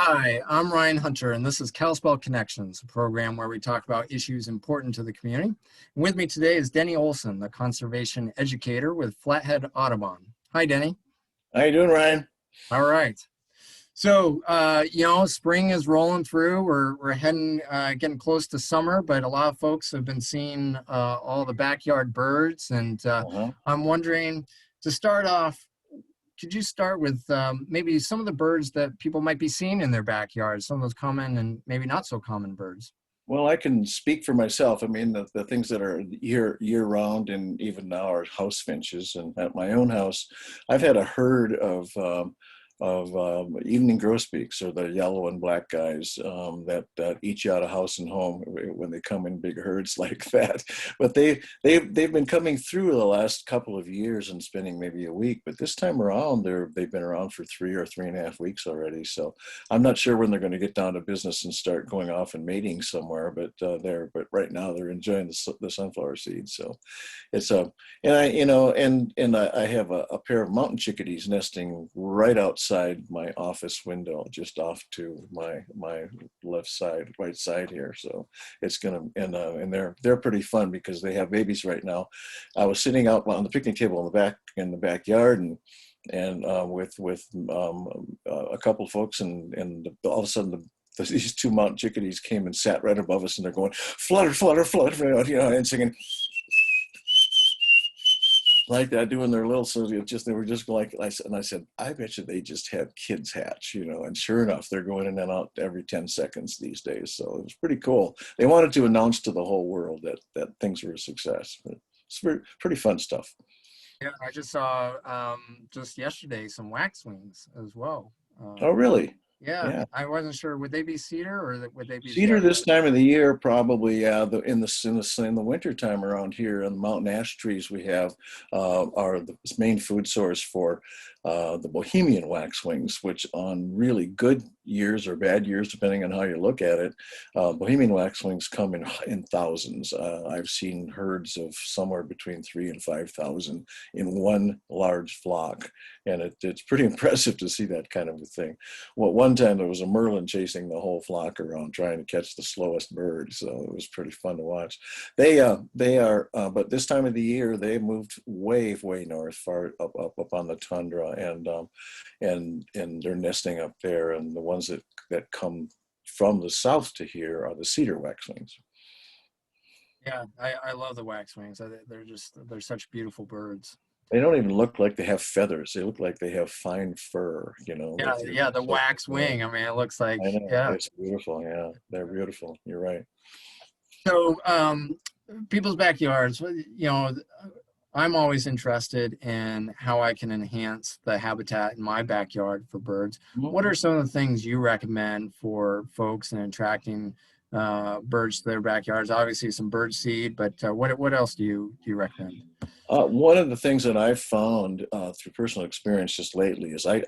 Hi, I'm Ryan Hunter, and this is Kalispell Connections, a program where we talk about issues important to the community. And with me today is Denny Olson, the conservation educator with Flathead Audubon. Hi, Denny. How you doing, Ryan? All right. So, spring is rolling through. We're heading, getting close to summer, but a lot of folks have been seeing all the backyard birds, and Uh-huh. I'm wondering, to start off, could you start with maybe some of the birds that people might be seeing in their backyards, some of those common and maybe not so common birds? Well, I can speak for myself. I mean, the things that are year round and even now are house finches. And at my own house, I've had a herd of evening grosbeaks, or the yellow and black guys that eat you out of house and home when they come in big herds like that. But they've been coming through the last couple of years and spending maybe a week. But this time around, they've been around for 3 or 3.5 weeks already. So I'm not sure when they're going to get down to business and start going off and mating somewhere. But right now they're enjoying the sunflower seeds. So it's a and I you know and I have a pair of mountain chickadees nesting right outside my office window, just off to my right side here. So it's gonna and they're pretty fun because they have babies right now. I was sitting out on the picnic table in the backyard and a couple of folks and all of a sudden these two mountain chickadees came and sat right above us, and they're going flutter, flutter, flutter, and singing like that, doing their little, so they were just like, I said, I bet you they just had kids hatch, and sure enough, they're going in and out every 10 seconds these days. So it was pretty cool. They wanted to announce to the whole world that things were a success. It's pretty fun stuff. Yeah, I just saw just yesterday some waxwings as well. Oh, really? Yeah, Yeah. I wasn't sure. Would they be cedar or would they be the Cedar other? this time of the year, probably. Yeah, in the winter time around here, on the mountain ash trees we have are the main food source for the Bohemian waxwings, which on really good years or bad years, depending on how you look at it, Bohemian waxwings come in thousands. I've seen herds of somewhere between 3,000 and 5,000 in one large flock, and it's pretty impressive to see that kind of a thing. Well, one time there was a merlin chasing the whole flock around trying to catch the slowest bird, so it was pretty fun to watch. But this time of the year they moved way north, far up on the tundra, and they're nesting up there. And the ones that come from the south to here are the cedar waxwings. Yeah, I love the waxwings. They're such beautiful birds. They don't even look like they have feathers. They look like they have fine fur, Yeah, They're yeah, the so, wax wing. I mean, it looks like, I know, yeah. it's beautiful. Yeah, they're beautiful. You're right. So, people's backyards, I'm always interested in how I can enhance the habitat in my backyard for birds. What are some of the things you recommend for folks in attracting birds to their backyards? Obviously, some bird seed, but what else do you recommend? One of the things that I've found through personal experience just lately is I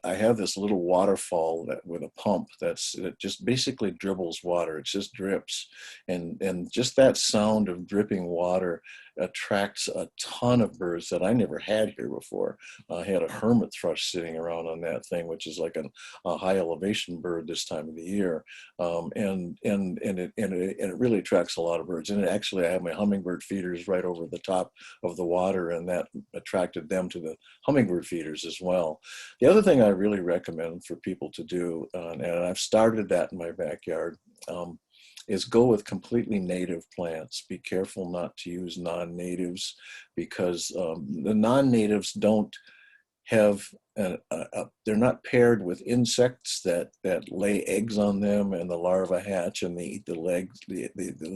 have this little waterfall with a pump that just basically dribbles water. It just drips, and just that sound of dripping water attracts a ton of birds that I never had here before. I had a hermit thrush sitting around on that thing, which is like a high elevation bird this time of the year, and it really attracts a lot of birds. And actually, I have my hummingbird feeders right over the top of the water, and that attracted them to the hummingbird feeders as well. The other thing I really recommend for people to do, and I've started that in my backyard, is go with completely native plants. Be careful not to use non-natives, because the non-natives don't have they're not paired with insects that lay eggs on them, and the larvae hatch and they eat the legs, the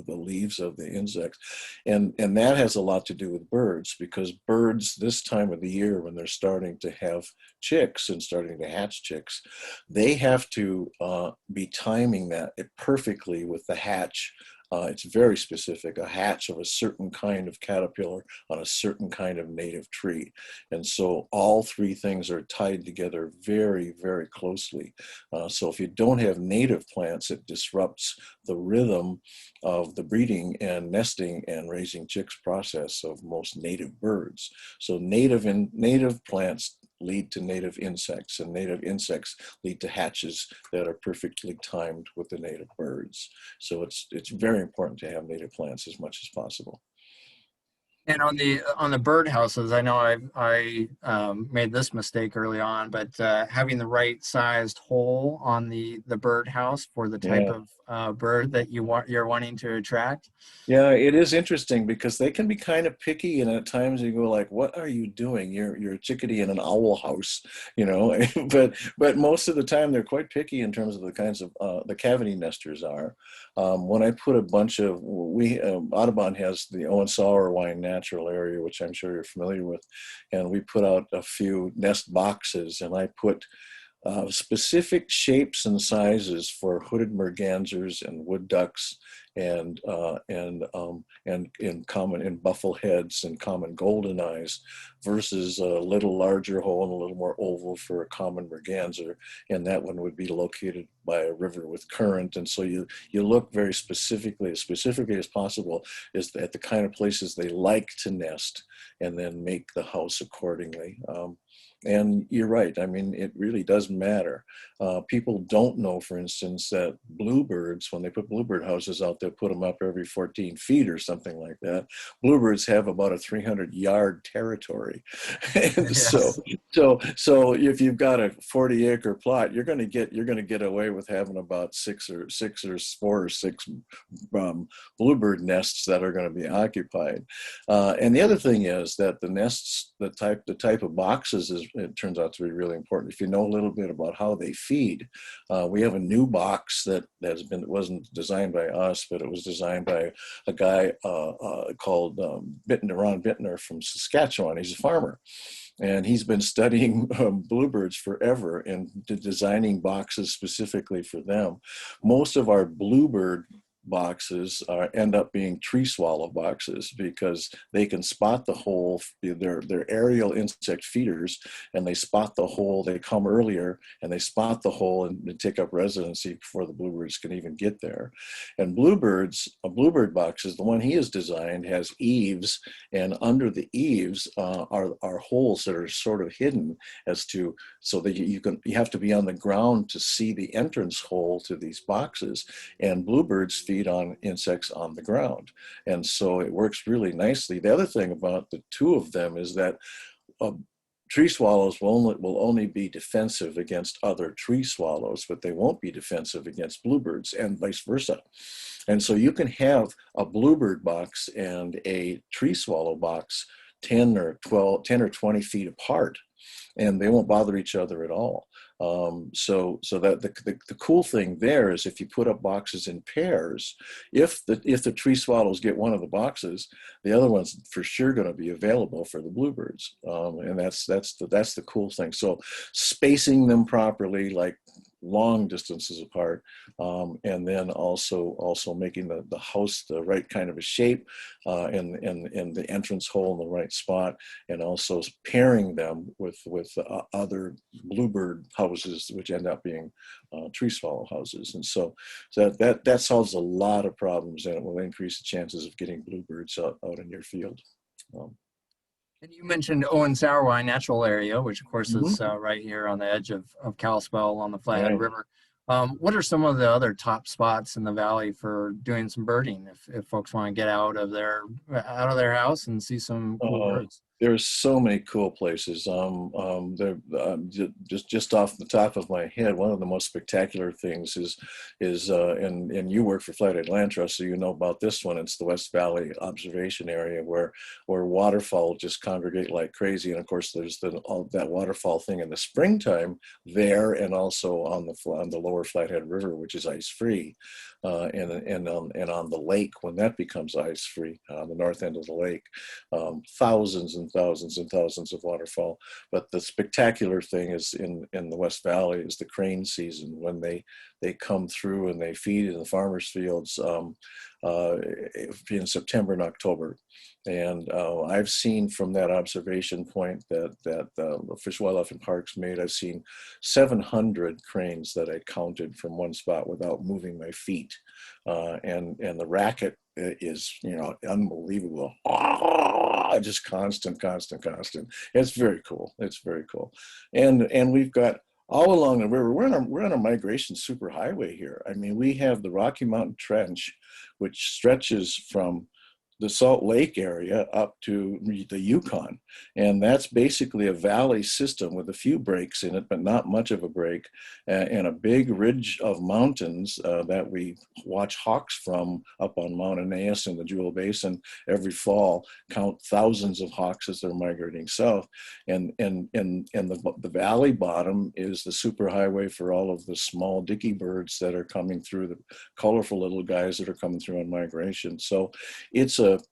leaves of the insects, and that has a lot to do with birds, because birds this time of the year, when they're starting to have chicks and starting to hatch chicks, they have to be timing that perfectly with the hatch. It's very specific, a hatch of a certain kind of caterpillar on a certain kind of native tree. And so all three things are tied together very closely. So if you don't have native plants, it disrupts the rhythm of the breeding and nesting and raising chicks process of most native birds. So native plants lead to native insects, and native insects lead to hatches that are perfectly timed with the native birds. So it's very important to have native plants as much as possible. And on the birdhouses, I know I made this mistake early on, but having the right sized hole on the birdhouse for the type Yeah. of bird that you're wanting to attract. Yeah, it is interesting because they can be kind of picky, and at times you go like, "What are you doing? You're a chickadee in an owl house," you know. But most of the time they're quite picky in terms of the kinds of the cavity nesters are. When I put a bunch of Audubon has the Owen Sour Wine Natural Area, which I'm sure you're familiar with, and we put out a few nest boxes, and I put specific shapes and sizes for hooded mergansers and wood ducks and in common in buffleheads and common golden eyes versus a little larger hole and a little more oval for a common merganser, and that one would be located by a river with current. And so you look very specifically as possible is at the kind of places they like to nest, and then make the house accordingly. And you're right. I mean, it really does matter. People don't know, for instance, that bluebirds, when they put bluebird houses out, they put them up every 14 feet or something like that. Bluebirds have about a 300-yard territory. And Yes. so if you've got a 40-acre plot, you're going to get away with having about six or four or six bluebird nests that are going to be occupied. And the other thing is that the nests, the type of boxes it turns out to be really important. If you know a little bit about how they feed, we have a new box that wasn't designed by us, but it was designed by a guy called Ron Bittner from Saskatchewan. He's a farmer. And he's been studying bluebirds forever and designing boxes specifically for them. Most of our bluebird boxes end up being tree swallow boxes because they can spot the hole. They're aerial insect feeders, and they spot the hole. They come earlier and they spot the hole and take up residency before the bluebirds can even get there. And a bluebird box is the one he has designed, has eaves, and under the eaves are holes that are sort of hidden so that you have to be on the ground to see the entrance hole to these boxes. And bluebirds feed on insects on the ground, and so it works really nicely. The other thing about the two of them is that tree swallows will only be defensive against other tree swallows, but they won't be defensive against bluebirds, and vice versa. And so you can have a bluebird box and a tree swallow box 10 or 20 feet apart, and they won't bother each other at all. So that the cool thing there is if you put up boxes in pairs, if the tree swallows get one of the boxes, the other one's for sure going to be available for the bluebirds. And that's the cool thing. So spacing them properly, like long distances apart, and then also making the house the right kind of a shape, and the entrance hole in the right spot, and also pairing them with other bluebird houses, which end up being tree swallow houses. And so that solves a lot of problems, and it will increase the chances of getting bluebirds out in your field. And you mentioned Owen Sour Wine Natural Area, which of course is Mhm. right here on the edge of Kalispell on the Flathead Right. River. What are some of the other top spots in the valley for doing some birding if folks want to get out of their house and see some cool birds? There's so many cool places. Just off the top of my head, one of the most spectacular things and you work for Flathead Land Trust, so you know about this one. It's the West Valley Observation Area where waterfowl just congregate like crazy. And of course, there's all that waterfowl thing in the springtime there, and also on the lower Flathead River, which is ice free, and on the lake when that becomes ice free on the north end of the lake. Thousands and thousands and thousands of waterfowl. But the spectacular thing is in the West Valley is the crane season, when they come through and they feed in the farmers' fields in September and October. And I've seen from that observation point that Fish, Wildlife, and Parks made, I've seen 700 cranes that I counted from one spot without moving my feet. And the racket is, unbelievable. just constant. It's very cool. It's very cool. And we've got all along the river, we're on a migration superhighway here. I mean, we have the Rocky Mountain Trench, which stretches from the Salt Lake area up to the Yukon. And that's basically a valley system with a few breaks in it, but not much of a break, and a big ridge of mountains that we watch hawks from up on Mount Aeneas in the Jewel Basin every fall, count thousands of hawks as they're migrating south. And the valley bottom is the superhighway for all of the small dicky birds that are coming through, the colorful little guys that are coming through on migration. So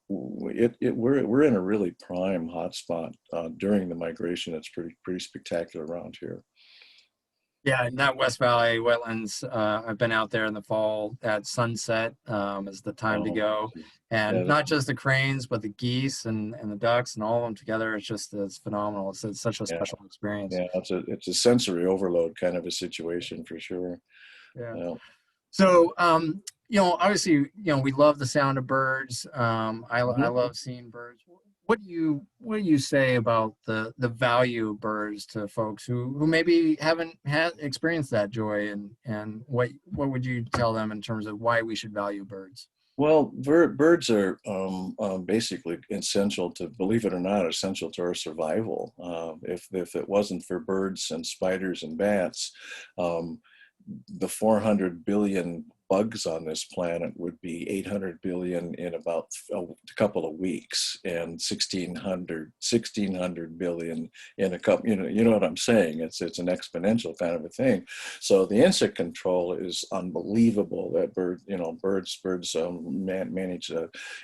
we're in a really prime hotspot during the migration. It's pretty spectacular around here. Yeah, and that West Valley wetlands, I've been out there in the fall at sunset is the time to Oh, go. And yeah, not just the cranes, but the geese and the ducks and all of them together. It's phenomenal. It's such a yeah, special experience. yeah. It's a sensory overload kind of a situation for sure. Yeah. Yeah. So, obviously, we love the sound of birds. I Mhm. love seeing birds. What do you say about the value of birds to folks who maybe haven't had experienced that joy, and what would you tell them in terms of why we should value birds? Well, birds are basically essential to, believe it or not, essential to our survival. If it wasn't for birds and spiders and bats, um, the 400 billion bugs on this planet would be 800 billion in about a couple of weeks, and 1600 billion in a couple, you know what I'm saying? It's an exponential kind of a thing. So the insect control is unbelievable that birds manage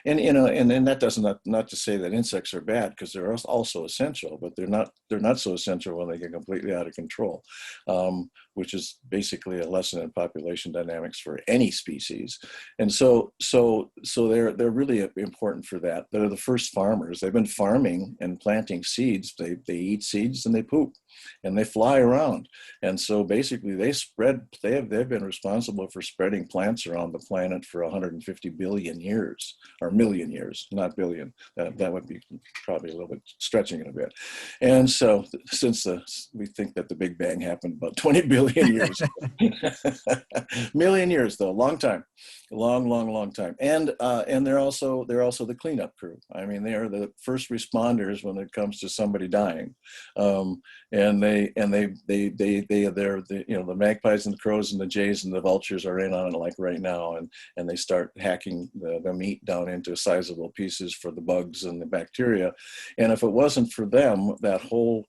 and that does not to say that insects are bad, because they're also essential, but they're not so essential when they get completely out of control, which is basically a lesson in population dynamics for any species. And so they're really important for that. They're the first farmers. They've been farming and planting seeds. They eat seeds and they poop and they fly around. And so basically they've been responsible for spreading plants around the planet for 150 billion years, or million years, not billion. That would be probably a little bit stretching it a bit. And so since we think that the Big Bang happened about 20 billion years, million years though, long time, long time. And they're also the cleanup crew. I mean, they are the first responders when it comes to somebody dying. And they're the magpies and the crows and the jays and the vultures are in on it like right now, and they start hacking the meat down into sizable pieces for the bugs and the bacteria. And if it wasn't for them, that whole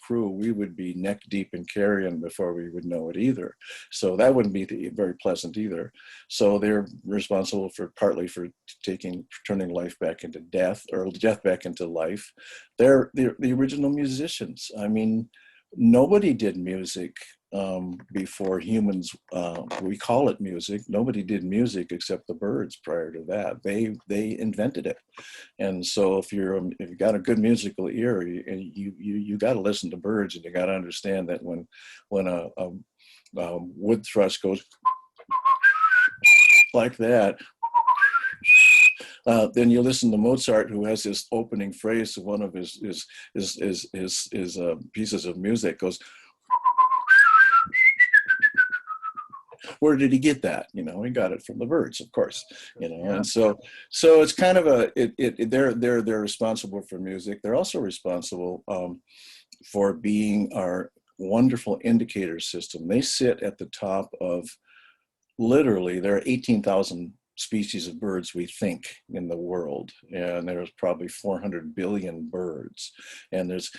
crew, we would be neck deep in carrion before we would know it either. So that wouldn't be very pleasant either. So they're responsible partly for turning life back into death, or death back into life. They're the original musicians. I mean, nobody did music before humans. We call it music. Nobody did music except the birds prior to that. They invented it. And so if you've got a good musical ear, you got to listen to birds, and you got to understand that when a wood thrush goes like that, then you listen to Mozart, who has this opening phrase of one of his pieces of music goes, where did he get that? He got it from the birds, of course. Yeah. And so it's kind of they're responsible for music. They're also responsible for being our wonderful indicator system. They sit at the top of, literally, there are 18,000 species of birds, we think, in the world, and there's probably 400 billion birds. And as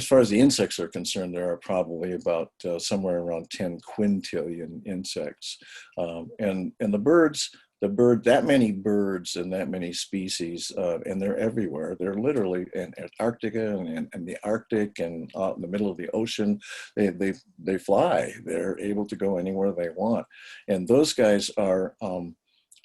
far as the insects are concerned, there are probably about somewhere around 10 quintillion insects. And the birds, that many birds and that many species, and they're everywhere. They're literally in Antarctica and the Arctic and out in the middle of the ocean. They fly. They're able to go anywhere they want. And those guys are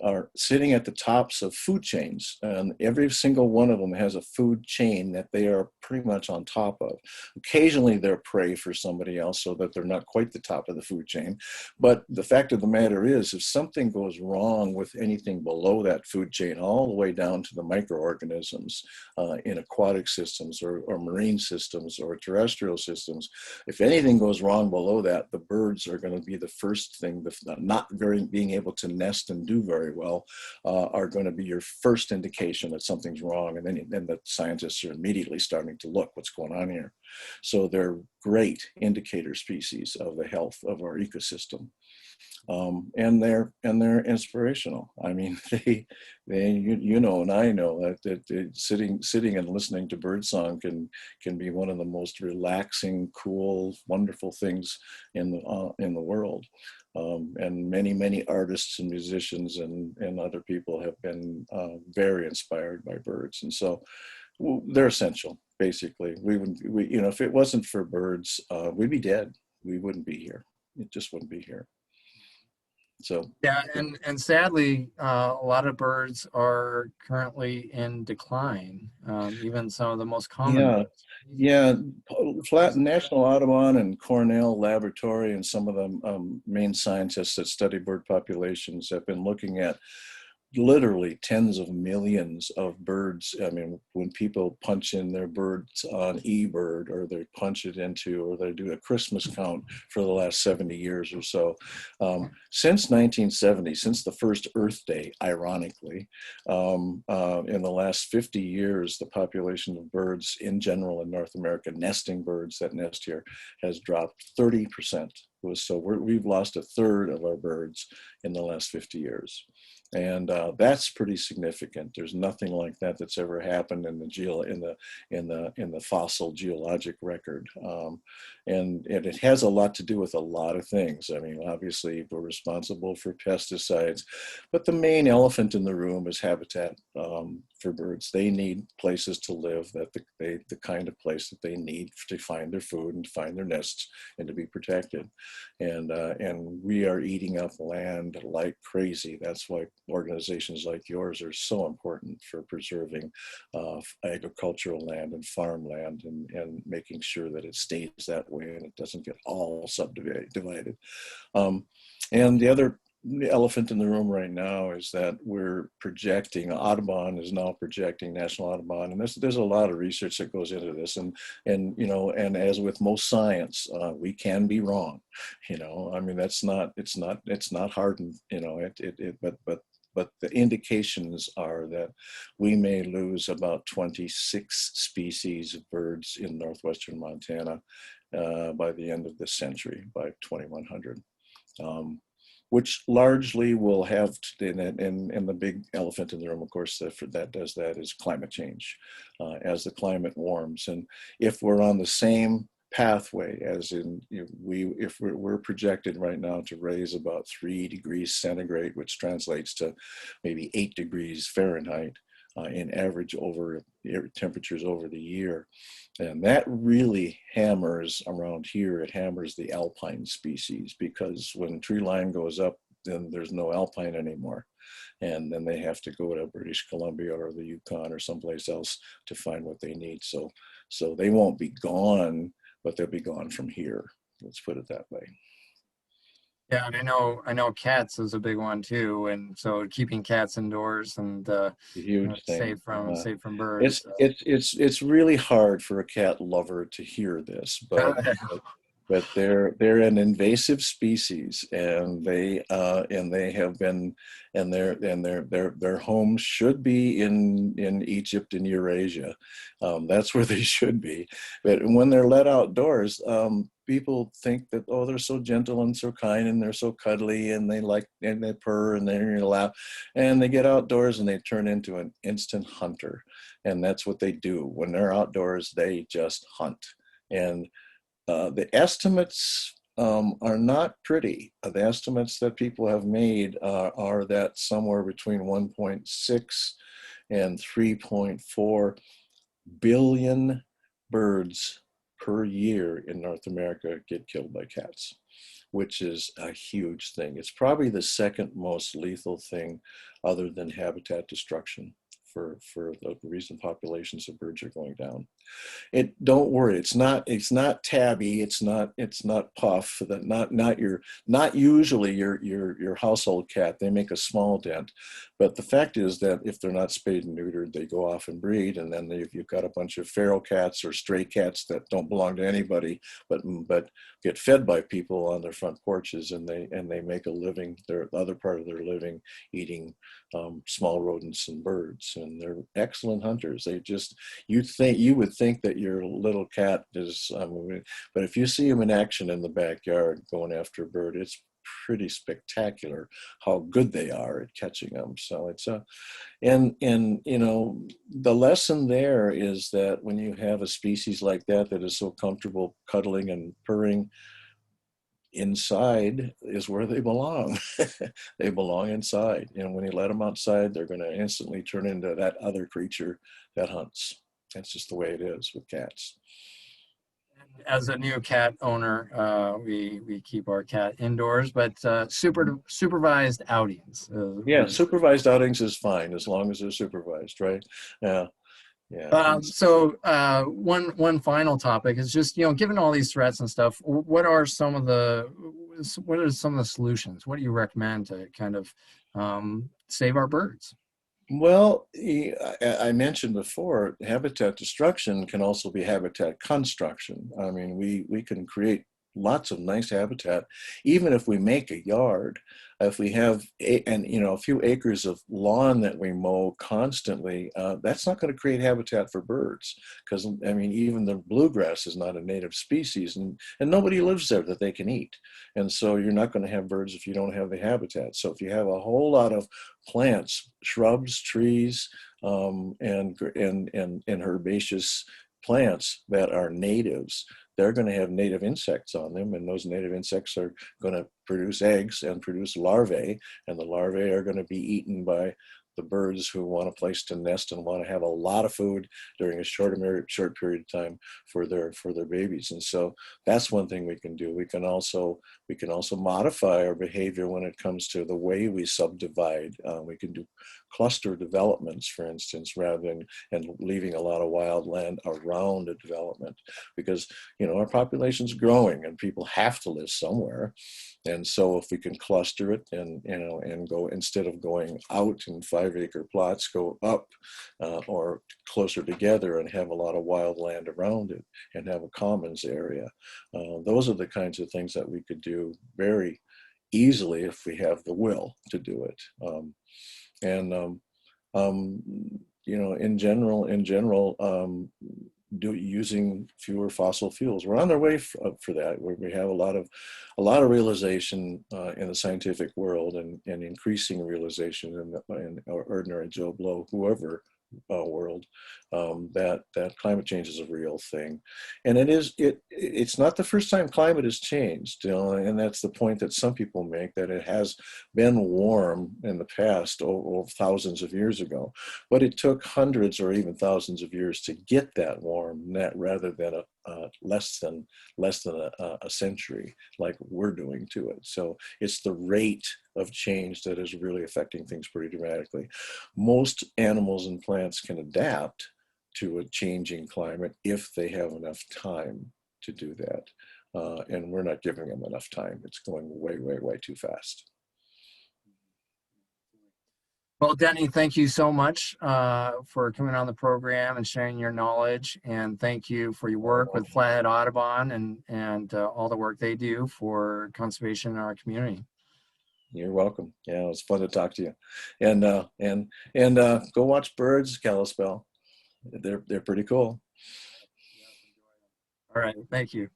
are sitting at the tops of food chains, and every single one of them has a food chain that they are pretty much on top of. Occasionally they're prey for somebody else so that they're not quite the top of the food chain. But the fact of the matter is, if something goes wrong with anything below that food chain, all the way down to the microorganisms in aquatic systems or marine systems or terrestrial systems, if anything goes wrong below that, the birds are going to be the first thing, not being able to nest and do very well, are going to be your first indication that something's wrong. And then the scientists are immediately starting to look what's going on here. So they're great indicator species of the health of our ecosystem. And they're inspirational. I mean, you know, and I know that sitting and listening to birdsong can be one of the most relaxing, cool, wonderful things in the world. And many artists and musicians and other people have been very inspired by birds, and so they're essential. Basically, you know, if it wasn't for birds, we'd be dead. We wouldn't be here. It just wouldn't be here. So Yeah, and sadly, a lot of birds are currently in decline. Even some of the most common yeah, bird yeah, species. National Audubon and Cornell Laboratory and some of the main scientists that study bird populations have been looking at literally tens of millions of birds. I mean, when people punch in their birds on eBird, or they punch it into, or they do a Christmas count for the last 70 years or so. Since 1970, since the first Earth Day, ironically, in the last 50 years, the population of birds in general in North America, nesting birds that nest here, has dropped 30%. So we've lost a third of our birds in the last 50 years. And that's pretty significant. There's nothing like that that's ever happened in the fossil geologic record, and it has a lot to do with a lot of things. I mean, obviously we're responsible for pesticides, but the main elephant in the room is habitat for birds. They need places to live, the kind of place that they need to find their food and to find their nests and to be protected. And we are eating up land like crazy. That's why organizations like yours are so important for preserving agricultural land and farmland, and making sure that it stays that way and it doesn't get all subdivided. And the other elephant in the room right now is that we're projecting, Audubon is now projecting, National Audubon, and there's a lot of research that goes into this, and you know, and as with most science, we can be wrong, you know. I mean, it's not hardened, you know, but the indications are that we may lose about 26 species of birds in northwestern Montana by the end of this century, by 2100. Which largely will have, and the big elephant in the room, of course, that is climate change. As the climate warms, and if we're on the same pathway as in, if we're projected right now to raise about 3 degrees centigrade, which translates to maybe 8 degrees Fahrenheit in average over temperatures over the year. And that really hammers around here, it hammers the alpine species, because when tree line goes up, then there's no alpine anymore. And then they have to go to British Columbia or the Yukon or someplace else to find what they need. So they won't be gone, but they'll be gone from here. Let's put it that way. Yeah, and I know cats is a big one too, and so keeping cats indoors and A huge thing. safe from birds. It's really hard for a cat lover to hear this, but they're an invasive species, and they have been, and their home should be in Egypt and Eurasia. That's where they should be. But when they're let outdoors, people think that, oh, they're so gentle and so kind and they're so cuddly and they purr and they laugh, and they get outdoors and they turn into an instant hunter. And that's what they do when they're outdoors. They just hunt. And the estimates are not pretty. The estimates that people have made are that somewhere between 1.6 and 3.4 billion birds per year in North America get killed by cats, which is a huge thing. It's probably the second most lethal thing other than habitat destruction for the reason populations of birds are going down. Don't worry, it's not tabby, it's not puff, that not usually your household cat. They make a small dent, but the fact is that if they're not spayed and neutered, they go off and breed, and then you've got a bunch of feral cats or stray cats that don't belong to anybody but get fed by people on their front porches, and they make a living, the other part of their living, eating small rodents and birds, and they're excellent hunters. You would think that your little cat is, but if you see them in action in the backyard going after a bird, it's pretty spectacular how good they are at catching them. So it's and you know, the lesson there is that when you have a species like that is so comfortable cuddling and purring, inside is where they belong. They belong inside, and when you let them outside, they're going to instantly turn into that other creature that hunts. That's just the way it is with cats. As a new cat owner, we keep our cat indoors, but supervised outings. Yeah, supervised outings is fine as long as they're supervised, right? Yeah. Yeah. One final topic is just, given all these threats and stuff, what are some of the solutions? What do you recommend to kind of save our birds? Well, I mentioned before, habitat destruction can also be habitat construction. I mean, we can create lots of nice habitat, even if we make a yard. If we have a few acres of lawn that we mow constantly, that's not going to create habitat for birds, because I mean, even the bluegrass is not a native species, and nobody lives there that they can eat. And so you're not going to have birds if you don't have the habitat. So if you have a whole lot of plants, shrubs, trees, and herbaceous plants that are natives, they're going to have native insects on them, and those native insects are going to produce eggs and produce larvae, and the larvae are going to be eaten by the birds who want a place to nest and want to have a lot of food during a short period of time for their babies. And so that's one thing we can do. We can also modify our behavior when it comes to the way we subdivide. We can do cluster developments, for instance, rather than leaving a lot of wild land around a development, because our population's growing and people have to live somewhere. And so if we can cluster it and go, instead of going out in 5-acre plots, go up or closer together and have a lot of wild land around it and have a commons area. Those are the kinds of things that we could do very easily if we have the will to do it. In general, using fewer fossil fuels. We're on our way for that. We have a lot of realization in the scientific world, and increasing realization in our ordinary Joe Blow, whoever world, that climate change is a real thing. And it's not the first time climate has changed, and that's the point that some people make, that it has been warm in the past, over thousands of years ago, but it took hundreds or even thousands of years to get that warm, rather than less than a century like we're doing to it. So it's the rate of change that is really affecting things pretty dramatically. Most animals and plants can adapt to a changing climate if they have enough time to do that. And we're not giving them enough time. It's going way, way, way too fast. Well, Denny, thank you so much for coming on the program and sharing your knowledge. And thank you for your work with Flathead Audubon and all the work they do for conservation in our community. You're welcome. Yeah, it was fun to talk to you. And go watch birds, Kalispell. They're pretty cool. All right. Thank you.